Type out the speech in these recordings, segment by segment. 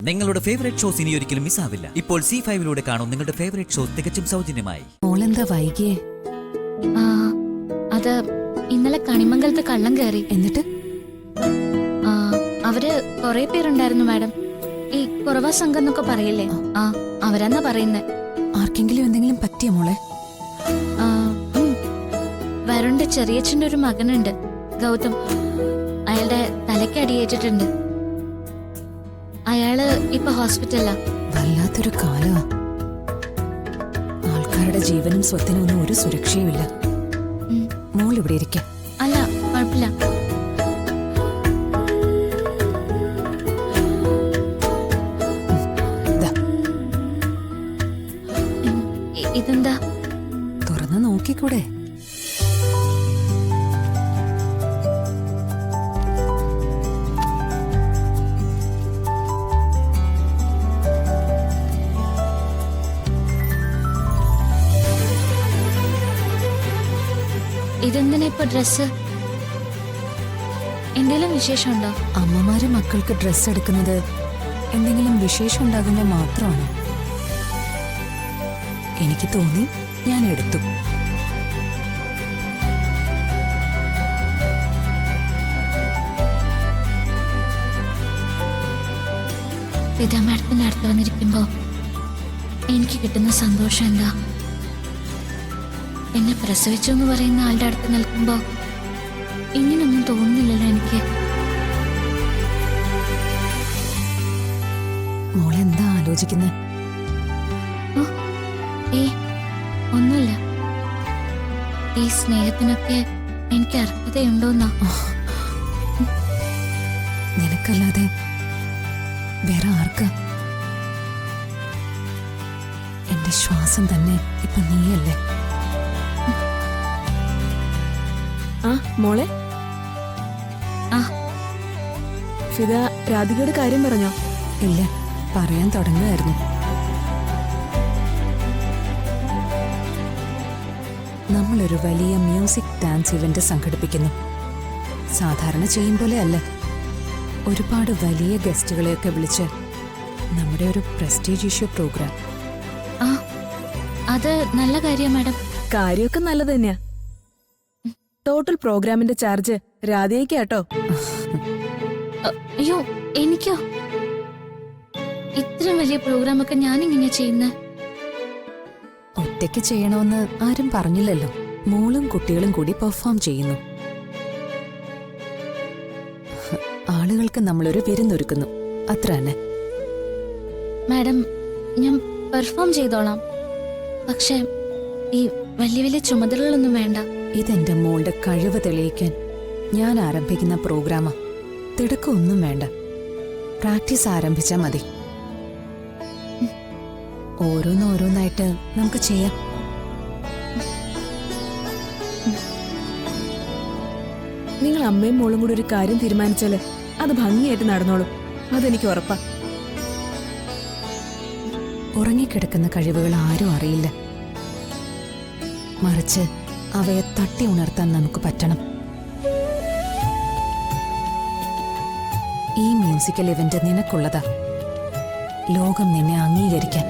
നിങ്ങളുടെ favourite shows ഇനി ഒരിക്കലും മിസ്സാവില്ല. ഇപ്പോൾ C5 കാണും നിങ്ങളുടെ ഫേവറേറ്റ് ഷോസ് തികച്ചും സൗജന്യമായി. മോളെന്താ വൈകിയേ? അത് ഇന്നലെ കണിമംഗലത്ത് കള്ളം കയറി. എന്നിട്ട് അവര് കൊറേ പേരുണ്ടായിരുന്നു മാഡം. ഈ കുറവാ സംഘം എന്നൊക്കെ പറയില്ലേ, അവരാന്നാ പറയുന്നേ. ആർക്കെങ്കിലും എന്തെങ്കിലും പറ്റിയ മോളെ? വരുണിന്റെ ചെറിയച്ഛന്റെ ഒരു മകനുണ്ട്, ഗൗതം. അയാളുടെ തലയ്ക്ക് അടിയേറ്റിട്ടുണ്ട്. അയാള് ഇപ്പൊ ഹോസ്പിറ്റലിലാ. വല്ലാത്തൊരു കാലമാ. ആൾക്കാരുടെ ജീവനും സ്വത്തിനും ഒന്നും ഒരു സുരക്ഷയുമില്ല. മോൾ ഇവിടെ ഇരിക്കാം. അല്ല, കുഴപ്പമില്ല. ഇതെന്താ? തുറന്ന് നോക്കിക്കൂടെ? ഇതെന്തിനാ ഇപ്പൊ ഡ്രസ്? എന്തെങ്കിലും വിശേഷമുണ്ടോ? അമ്മമാര് മക്കൾക്ക് ഡ്രസ് എടുക്കുന്നത് എന്തെങ്കിലും വിശേഷം ഉണ്ടാകുമ്പോൾ മാത്രമാണ്. എനിക്ക് തോന്നി, ഞാൻ എടുത്തു. പിതാ മാഡത്തിന്റെ അടുത്ത് വന്നിരിക്കുമ്പോ എനിക്ക് കിട്ടുന്ന സന്തോഷം എന്താ? എന്നെ പ്രസവിച്ചു എന്ന് പറയുന്ന ആളുടെ അടുത്ത് നിൽക്കുമ്പോ ഇങ്ങനൊന്നും തോന്നുന്നില്ലല്ലോ എനിക്ക്. മോളെന്താ ആലോചിക്കുന്നത്? ഒന്നുമില്ല. ഈ സ്നേഹത്തിനൊക്കെ എനിക്ക് അർഹതയുണ്ടോന്നാ. നിനക്കല്ലാതെ വേറെ ആർക്കാ? എന്റെ ശ്വാസം തന്നെ ഇപ്പൊ നീയല്ലേ? മോളെ, ഫിദ രാധികയുടെ കാര്യം പറഞ്ഞോ? ഇല്ല, പറയാൻ തുടങ്ങുമായിരുന്നു. നമ്മളൊരു വലിയ മ്യൂസിക് ഡാൻസ് ഇവന്റ് സംഘടിപ്പിക്കുന്നു. സാധാരണ ചെയ്യും പോലെ അല്ല, ഒരുപാട് വലിയ ഗസ്റ്റുകളെയൊക്കെ വിളിച്ച് നമ്മുടെ ഒരു പ്രസ്റ്റീജിയസ് പ്രോഗ്രാം. അത് നല്ല കാര്യം മാഡം. കാര്യമൊക്കെ നല്ലത് തന്നെയാ. ടോട്ടൽ പ്രോഗ്രാമിന്റെ ചാർജ് രാധയ്ക്കാട്ടോ. അയ്യോ, എനിക്കോ? ഇത്രയും വലിയ പ്രോഗ്രാം ഒക്കെ ഞാനിങ്ങനെ ചെയ്യുന്ന? ഒറ്റയ്ക്ക് ചെയ്യണമെന്ന് ആരും പറഞ്ഞില്ലല്ലോ. മോളും കുട്ടികളും കൂടി പെർഫോം ചെയ്യുന്നു. ആളുകൾക്ക് നമ്മളൊരു വിരുന്നൊരുക്കുന്നു, അത്ര തന്നെ. മാഡം, ഞാൻ പെർഫോം ചെയ്തോളാം. പക്ഷെ ഈ വലിയ വലിയ ചുമതലകളൊന്നും വേണ്ട. ഇതെന്റെ മോളുടെ കഴിവ് തെളിയിക്കാൻ ഞാൻ ആരംഭിക്കുന്ന പ്രോഗ്രാമാ. തിടുക്കമൊന്നും വേണ്ട, പ്രാക്ടീസ് ആരംഭിച്ചാ മതി. ഓരോന്നോരോന്നായിട്ട് നമുക്ക് ചെയ്യാം. നിങ്ങൾ അമ്മയും മോളും കൂടി ഒരു കാര്യം തീരുമാനിച്ചാല് അത് ഭംഗിയായിട്ട് നടന്നോളും. അതെനിക്ക് ഉറപ്പാ. ഉറങ്ങിക്കിടക്കുന്ന കഴിവുകൾ ആരും അറിയില്ല. മറിച്ച് അവയെ തട്ടി ഉണർത്താൻ നമുക്ക് പറ്റണം. ഈ മ്യൂസിക്കൽ ഇവന്റ് നിനക്കുള്ളതാ. ലോകം നിന്നെ അംഗീകരിക്കാൻ.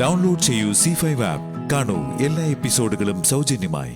ഡൗൺലോഡ് ചെയ്യൂ C5 ആപ്പ്. കാണൂ എല്ലാ എപ്പിസോഡുകളും സൗജന്യമായി.